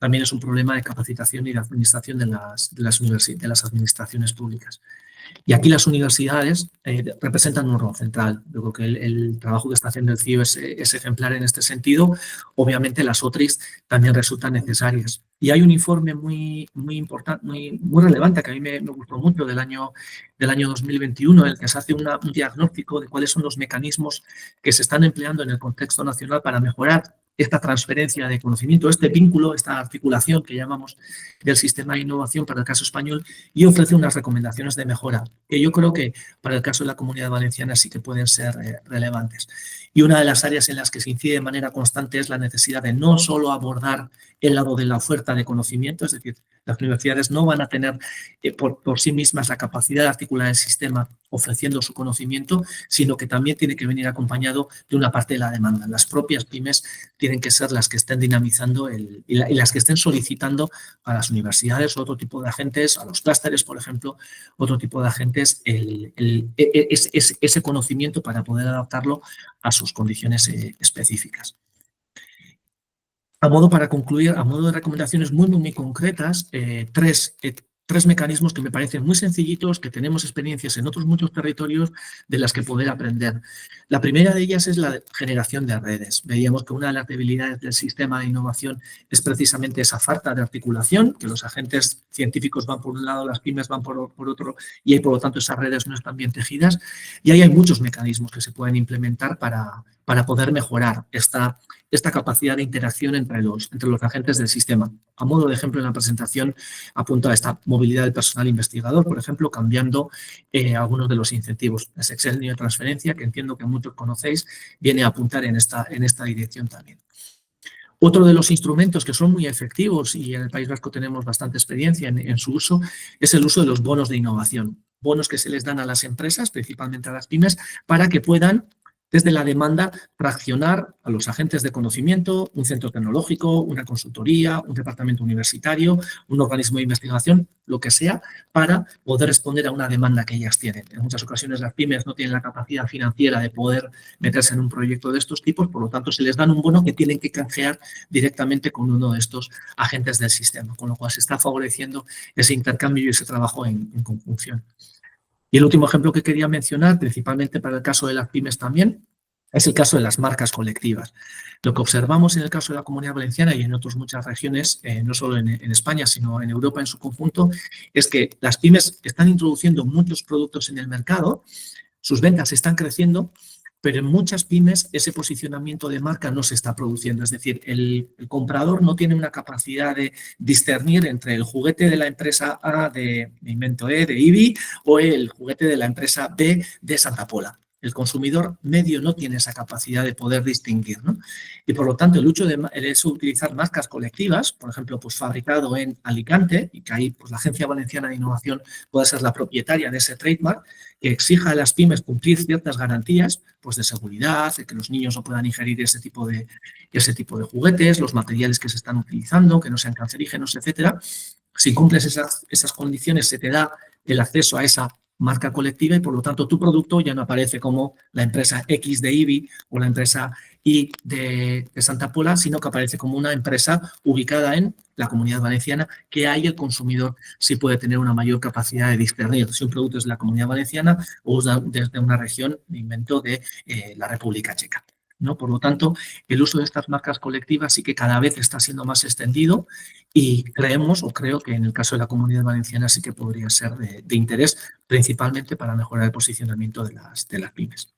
también es un problema de capacitación y de administración de las administraciones públicas. Y aquí las universidades representan un rol central. Yo creo que el trabajo que está haciendo el CIO es ejemplar en este sentido. Obviamente las OTRIs también resultan necesarias. Y hay un informe muy importante, muy relevante, que a mí me gustó mucho, del año 2021, en el que se hace un diagnóstico de cuáles son los mecanismos que se están empleando en el contexto nacional para mejorar esta transferencia de conocimiento, este vínculo, esta articulación que llamamos del sistema de innovación para el caso español, y ofrece unas recomendaciones de mejora que yo creo que para el caso de la Comunidad Valenciana sí que pueden ser relevantes. Y una de las áreas en las que se incide de manera constante es la necesidad de no solo abordar el lado de la oferta de conocimiento, es decir, las universidades no van a tener por sí mismas la capacidad de articular el sistema ofreciendo su conocimiento, sino que también tiene que venir acompañado de una parte de la demanda. Las propias pymes tienen que ser las que estén dinamizando y las que estén solicitando a las universidades o otro tipo de agentes, a los clústeres, por ejemplo, otro tipo de agentes, ese conocimiento para poder adaptarlo a sus condiciones específicas. Para concluir, a modo de recomendaciones muy concretas, tres mecanismos que me parecen muy sencillitos, que tenemos experiencias en otros muchos territorios de las que poder aprender. La primera de ellas es la generación de redes. Veíamos que una de las debilidades del sistema de innovación es precisamente esa falta de articulación, que los agentes científicos van por un lado, las pymes van por otro, y por lo tanto esas redes no están bien tejidas. Y ahí hay muchos mecanismos que se pueden implementar para poder mejorar esta capacidad de interacción entre los agentes del sistema. A modo de ejemplo, en la presentación apunto a esta movilidad del personal investigador, por ejemplo, cambiando algunos de los incentivos. El sexenio de transferencia, que entiendo que muchos conocéis, viene a apuntar en esta dirección también. Otro de los instrumentos que son muy efectivos, y en el País Vasco tenemos bastante experiencia en su uso, es el uso de los bonos de innovación. Bonos que se les dan a las empresas, principalmente a las pymes, para que puedan, desde la demanda, traccionar a los agentes de conocimiento, un centro tecnológico, una consultoría, un departamento universitario, un organismo de investigación, lo que sea, para poder responder a una demanda que ellas tienen. En muchas ocasiones las pymes no tienen la capacidad financiera de poder meterse en un proyecto de estos tipos, por lo tanto se les dan un bono que tienen que canjear directamente con uno de estos agentes del sistema, con lo cual se está favoreciendo ese intercambio y ese trabajo en conjunción. Y el último ejemplo que quería mencionar, principalmente para el caso de las pymes también, es el caso de las marcas colectivas. Lo que observamos en el caso de la Comunidad Valenciana y en otras muchas regiones, no solo en España, sino en Europa en su conjunto, es que las pymes están introduciendo muchos productos en el mercado, sus ventas están creciendo, pero en muchas pymes ese posicionamiento de marca no se está produciendo. Es decir, el comprador no tiene una capacidad de discernir entre el juguete de la empresa A de IBI o el juguete de la empresa B de Santa Pola. El consumidor medio no tiene esa capacidad de poder distinguir, ¿no? Y por lo tanto el hecho de utilizar marcas colectivas, por ejemplo, pues fabricado en Alicante, y que ahí pues, la Agencia Valenciana de Innovación puede ser la propietaria de ese trademark, que exija a las pymes cumplir ciertas garantías pues, de seguridad, de que los niños no puedan ingerir ese tipo de juguetes, los materiales que se están utilizando, que no sean cancerígenos, etcétera. Si cumples esas condiciones, se te da el acceso a esa marca colectiva y por lo tanto tu producto ya no aparece como la empresa X de IBI o la empresa Y de Santa Pola, sino que aparece como una empresa ubicada en la Comunidad Valenciana, que ahí el consumidor sí puede tener una mayor capacidad de discernir si un producto es de la Comunidad Valenciana o desde una región, me invento, de la República Checa, ¿no? Por lo tanto, el uso de estas marcas colectivas sí que cada vez está siendo más extendido y creo que en el caso de la Comunidad Valenciana sí que podría ser de interés, principalmente para mejorar el posicionamiento de las pymes.